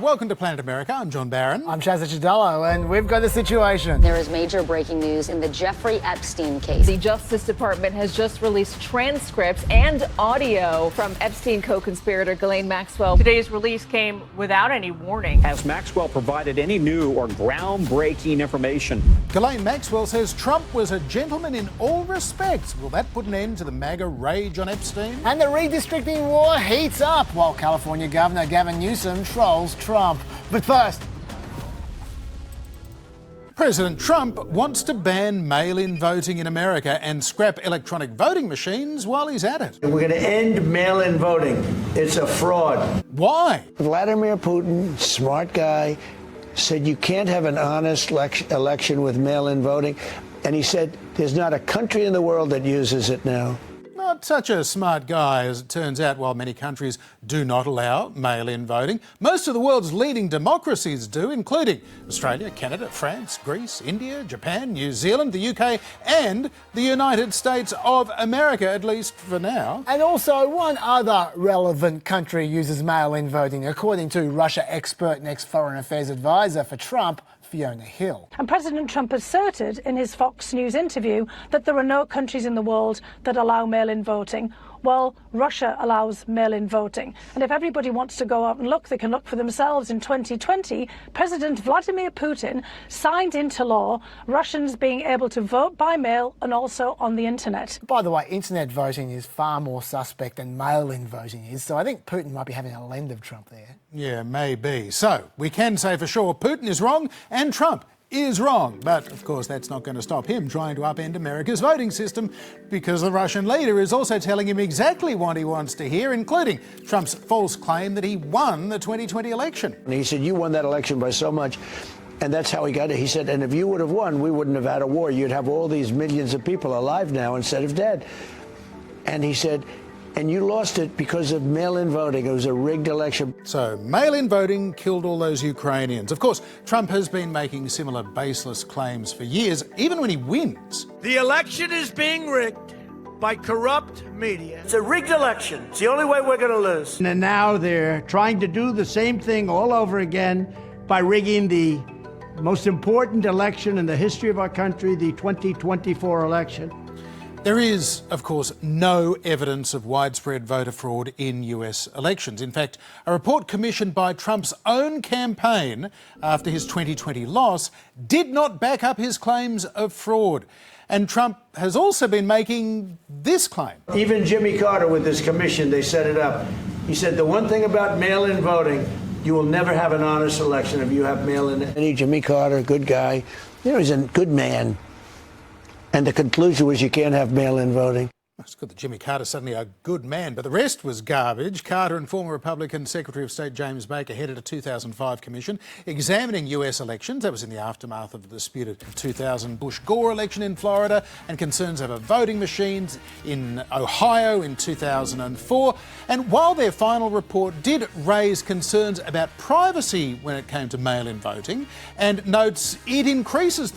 welcome to Planet America. I'm John Barron. I'm Shazza Chidello, and we've got a situation. There is major breaking news in the Jeffrey Epstein case. The Justice Department has just released transcripts and audio from Epstein co-conspirator Ghislaine Maxwell. Today's release came without any warning. Has Maxwell provided any new or groundbreaking information? Ghislaine Maxwell says Trump was a gentleman in all respects. Will that put an end to the MAGA rage on Epstein? And the redistricting war heats up while California Governor Gavin Newsom trolls Trump. But first, President Trump wants to ban mail-in voting in America and scrap electronic voting machines while he's at it. We're going to end mail-in voting. It's a fraud. Why? Vladimir Putin, smart guy, said you can't have an honest election with mail-in voting. And he said there's not a country in the world that uses it now. Not such a smart guy, as it turns out. While many countries do not allow mail-in voting, most of the world's leading democracies do, including Australia, Canada, France, Greece, India, Japan, New Zealand, the UK and the United States of America, at least for now. and also one other relevant country uses mail-in voting, according to Russia expert and ex-foreign affairs advisor for Trump, Fiona Hill. And President Trump asserted in his Fox News interview that there are no countries in the world that allow mail-in voting. Well, Russia allows mail-in voting. And if everybody wants to go out and look, they can look for themselves. In 2020, President Vladimir Putin signed into law Russians being able to vote by mail and also on the internet. By the way, internet voting is far more suspect than mail-in voting is, so I think Putin might be having a lend of Trump there. Yeah, maybe. So, we can say for sure Putin is wrong and Trump is wrong. But, of course, that's not going to stop him trying to upend America's voting system, because the Russian leader is also telling him exactly what he wants to hear, including Trump's false claim that he won the 2020 election. And he said, you won that election by so much. And that's how he got it. He said, and if you would have won, we wouldn't have had a war. You'd have all these millions of people alive now instead of dead. And he said, and you lost it because of mail-in voting. It was a rigged election. So, mail-in voting killed all those Ukrainians. Of course, Trump has been making similar baseless claims for years, even when he wins. The election is being rigged by corrupt media. It's a rigged election. It's the only way we're going to lose. And now they're trying to do the same thing all over again by rigging the most important election in the history of our country, the 2024 election. There is, of course, no evidence of widespread voter fraud in US elections. In fact, a report commissioned by Trump's own campaign after his 2020 loss did not back up his claims of fraud. And Trump has also been making this claim. Even Jimmy Carter with this commission, they set it up. He said the one thing about mail-in voting, you will never have an honest election if you have mail-in. Jimmy Carter, good guy. You know, he's a good man. And the conclusion was you can't have mail-in voting. It's good that Jimmy Carter's suddenly a good man, but the rest was garbage. Carter and former Republican Secretary of State James Baker headed a 2005 commission examining US elections. That was in the aftermath of the disputed 2000 Bush-Gore election in Florida and concerns over voting machines in Ohio in 2004. And while their final report did raise concerns about privacy when it came to mail-in voting, and notes it increases the